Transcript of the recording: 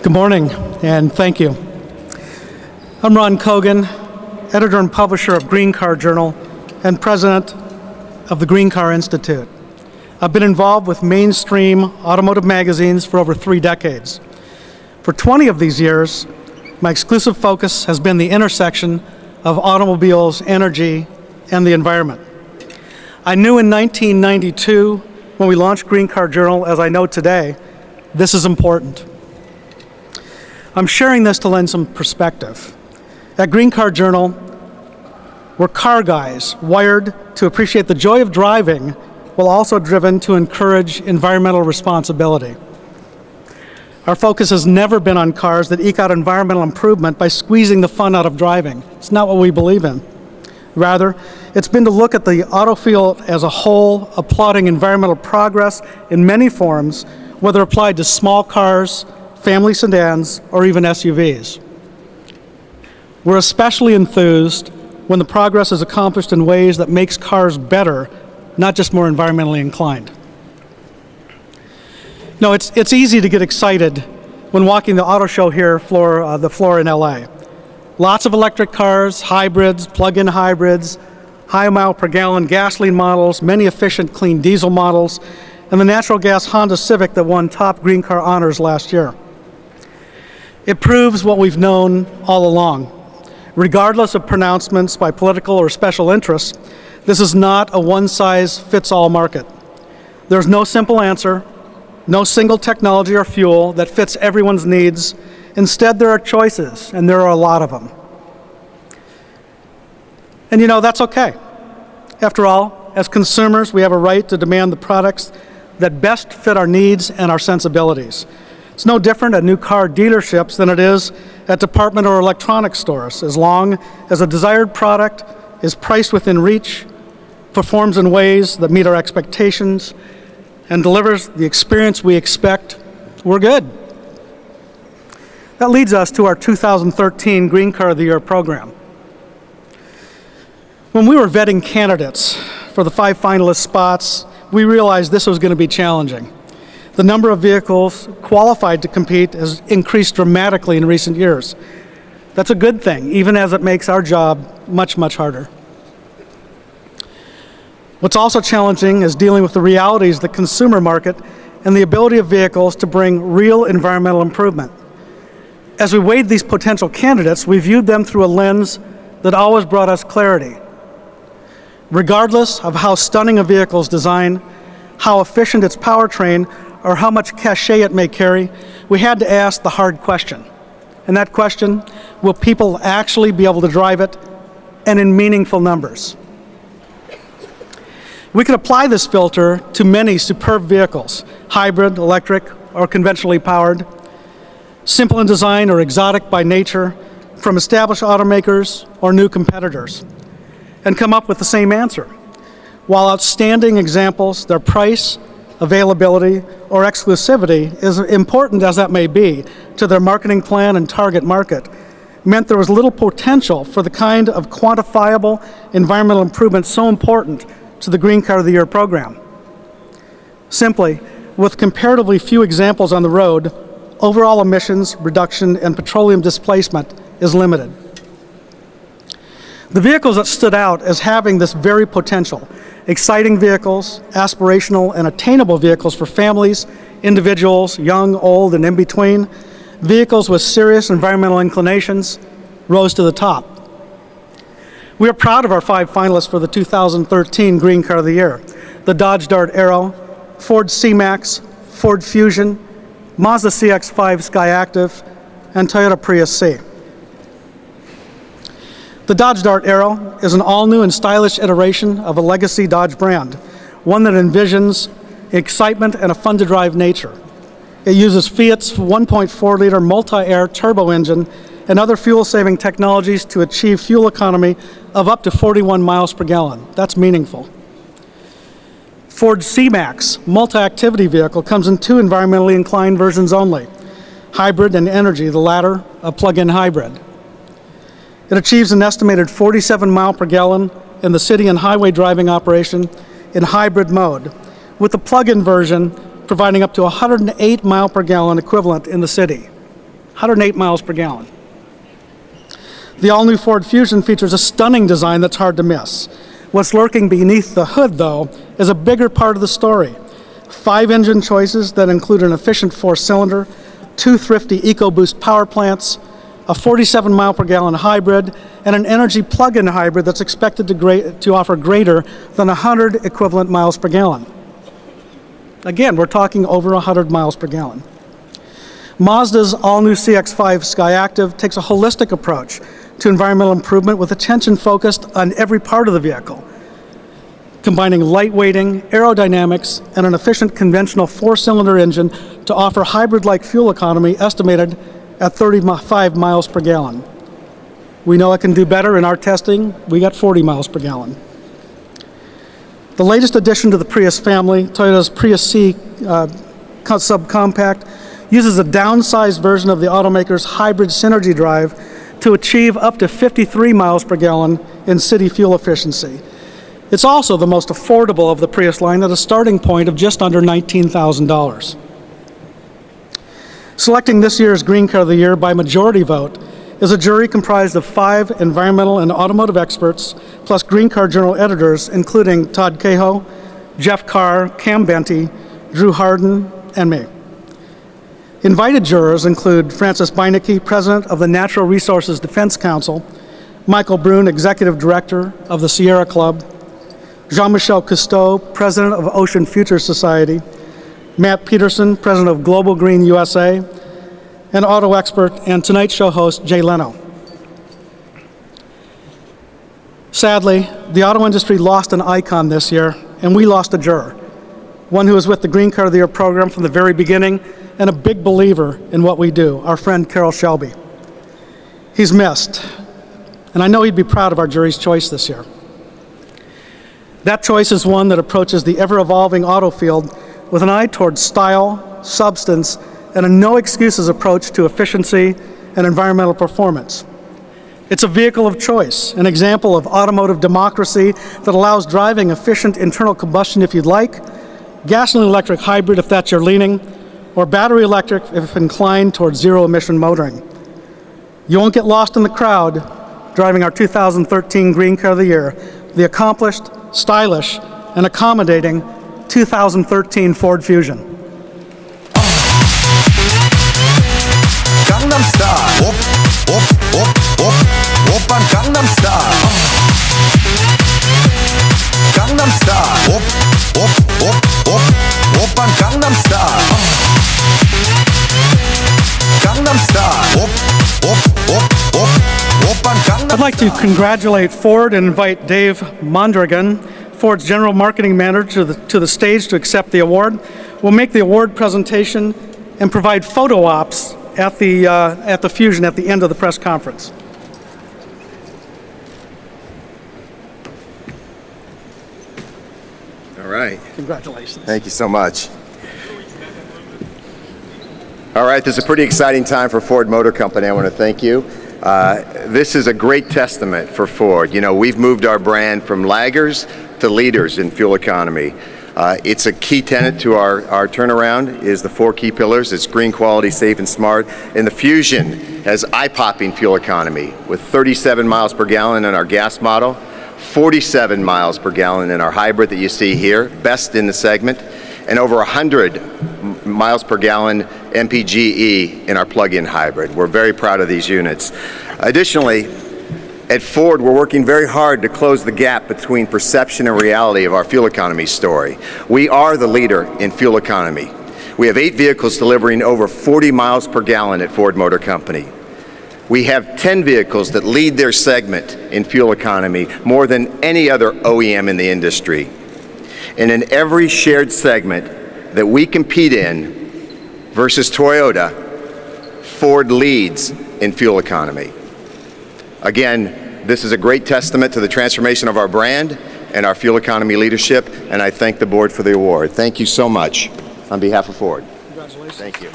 Good morning, and thank you. I'm Ron Cogan, editor and publisher of Green Car Journal and president of the Green Car Institute. I've been involved with mainstream automotive magazines for over 3 decades. For 20 of these years, my exclusive focus has been the intersection of automobiles, energy, and the environment. I knew in 1992, when we launched Green Car Journal, as I know today, this is important. I'm sharing this to lend some perspective. At Green Car Journal, we're car guys wired to appreciate the joy of driving while also driven to encourage environmental responsibility. Our focus has never been on cars that eke out environmental improvement by squeezing the fun out of driving. It's not what we believe in. Rather, it's been to look at the auto field as a whole, applauding environmental progress in many forms, whether applied to small cars, family sedans, or even SUVs. We're especially enthused when the progress is accomplished in ways that makes cars better, not just more environmentally inclined. No, it's easy to get excited when walking the auto show here, the floor in LA. Lots of electric cars, hybrids, plug-in hybrids, high mile per gallon gasoline models, many efficient clean diesel models, and the natural gas Honda Civic that won top Green Car honors last year. It proves what we've known all along. Regardless of pronouncements by political or special interests, this is not a one-size-fits-all market. There's no simple answer, no single technology or fuel that fits everyone's needs. Instead, there are choices, and there are a lot of them. And that's okay. After all, as consumers, we have a right to demand the products that best fit our needs and our sensibilities. It's no different at new car dealerships than it is at department or electronics stores, as long as a desired product is priced within reach, performs in ways that meet our expectations, and delivers the experience we expect, we're good. That leads us to our 2013 Green Car of the Year program. When we were vetting candidates for the 5 finalist spots, we realized this was going to be challenging. The number of vehicles qualified to compete has increased dramatically in recent years. That's a good thing, even as it makes our job much, much harder. What's also challenging is dealing with the realities of the consumer market and the ability of vehicles to bring real environmental improvement. As we weighed these potential candidates, we viewed them through a lens that always brought us clarity. Regardless of how stunning a vehicle's design, how efficient its powertrain, or how much cachet it may carry, we had to ask the hard question. And that question, will people actually be able to drive it, and in meaningful numbers? We could apply this filter to many superb vehicles, hybrid, electric, or conventionally powered, simple in design or exotic by nature, from established automakers or new competitors, and come up with the same answer. While outstanding examples, their price, availability, or exclusivity, as important as that may be to their marketing plan and target market, meant there was little potential for the kind of quantifiable environmental improvement so important to the Green Car of the Year program. Simply, with comparatively few examples on the road, overall emissions reduction and petroleum displacement is limited. The vehicles that stood out as having this very potential: exciting vehicles, aspirational and attainable vehicles for families, individuals, young, old, and in between, vehicles with serious environmental inclinations, rose to the top. We are proud of our 5 finalists for the 2013 Green Car of the Year: the Dodge Dart Aero, Ford C-Max, Ford Fusion, Mazda CX-5 Skyactiv, and Toyota Prius C. The Dodge Dart Aero is an all-new and stylish iteration of a legacy Dodge brand, one that envisions excitement and a fun-to-drive nature. It uses Fiat's 1.4-liter multi-air turbo engine and other fuel-saving technologies to achieve fuel economy of up to 41 miles per gallon. That's meaningful. Ford C-Max multi-activity vehicle comes in 2 environmentally inclined versions only: hybrid and energy, the latter a plug-in hybrid. It achieves an estimated 47 mile per gallon in the city and highway driving operation in hybrid mode, with the plug-in version providing up to 108 mile per gallon equivalent in the city. 108 miles per gallon. The all-new Ford Fusion features a stunning design that's hard to miss. What's lurking beneath the hood, though, is a bigger part of the story. 5 engine choices that include an efficient 4-cylinder, 2 thrifty EcoBoost power plants, a 47 mile per gallon hybrid, and an energy plug-in hybrid that's expected to offer greater than 100 equivalent miles per gallon. Again, we're talking over 100 miles per gallon. Mazda's all-new CX-5 Skyactiv takes a holistic approach to environmental improvement with attention focused on every part of the vehicle, combining lightweighting, aerodynamics, and an efficient conventional 4-cylinder engine to offer hybrid-like fuel economy estimated at 35 miles per gallon. We know it can do better. In our testing, we got 40 miles per gallon. The latest addition to the Prius family, Toyota's Prius C subcompact, uses a downsized version of the automaker's hybrid Synergy drive to achieve up to 53 miles per gallon in city fuel efficiency. It's also the most affordable of the Prius line at a starting point of just under $19,000. Selecting this year's Green Car of the Year by majority vote is a jury comprised of 5 environmental and automotive experts, plus Green Car Journal editors, including Todd Cahoe, Jeff Carr, Cam Benty, Drew Harden, and me. Invited jurors include Francis Beinecke, President of the Natural Resources Defense Council, Michael Brune, Executive Director of the Sierra Club, Jean-Michel Cousteau, President of Ocean Futures Society, Matt Peterson, President of Global Green USA, and auto expert and Tonight Show host Jay Leno. Sadly, the auto industry lost an icon this year, and we lost a juror, one who was with the Green Car of the Year program from the very beginning and a big believer in what we do, our friend Carroll Shelby. He's missed, and I know he'd be proud of our jury's choice this year. That choice is one that approaches the ever-evolving auto field with an eye towards style, substance, and a no-excuses approach to efficiency and environmental performance. It's a vehicle of choice, an example of automotive democracy that allows driving efficient internal combustion if you'd like, gasoline-electric hybrid if that's your leaning, or battery electric if inclined towards zero-emission motoring. You won't get lost in the crowd driving our 2013 Green Car of the Year, the accomplished, stylish, and accommodating 2013 Ford Fusion. Gangnam Style. Op, op, op, op, oppan Gangnam Style. Gangnam Style. Op, op, op, op, oppan Gangnam Style. Gangnam Style. Op, op, op, op, oppan Gangnam. I'd like to congratulate Ford and invite Dave Mondragon, Ford's General Marketing Manager, to the stage to accept the award. We'll make the award presentation and provide photo ops at the Fusion at the end of the press conference. All right. Congratulations. Thank you so much. All right, this is a pretty exciting time for Ford Motor Company. I want to thank you. This is a great testament for Ford. You know, we've moved our brand from laggers to leaders in fuel economy. It's a key tenet to our turnaround is the 4 key pillars. It's green, quality, safe, and smart. And the Fusion has eye-popping fuel economy with 37 miles per gallon in our gas model, 47 miles per gallon in our hybrid that you see here, best in the segment, and over 100 miles per gallon MPGe in our plug-in hybrid. We're very proud of these units. Additionally, at Ford, we're working very hard to close the gap between perception and reality of our fuel economy story. We are the leader in fuel economy. We have 8 vehicles delivering over 40 miles per gallon at Ford Motor Company. We have 10 vehicles that lead their segment in fuel economy more than any other OEM in the industry. And in every shared segment that we compete in versus Toyota, Ford leads in fuel economy. Again, this is a great testament to the transformation of our brand and our fuel economy leadership, and I thank the board for the award. Thank you so much on behalf of Ford. Congratulations. Thank you.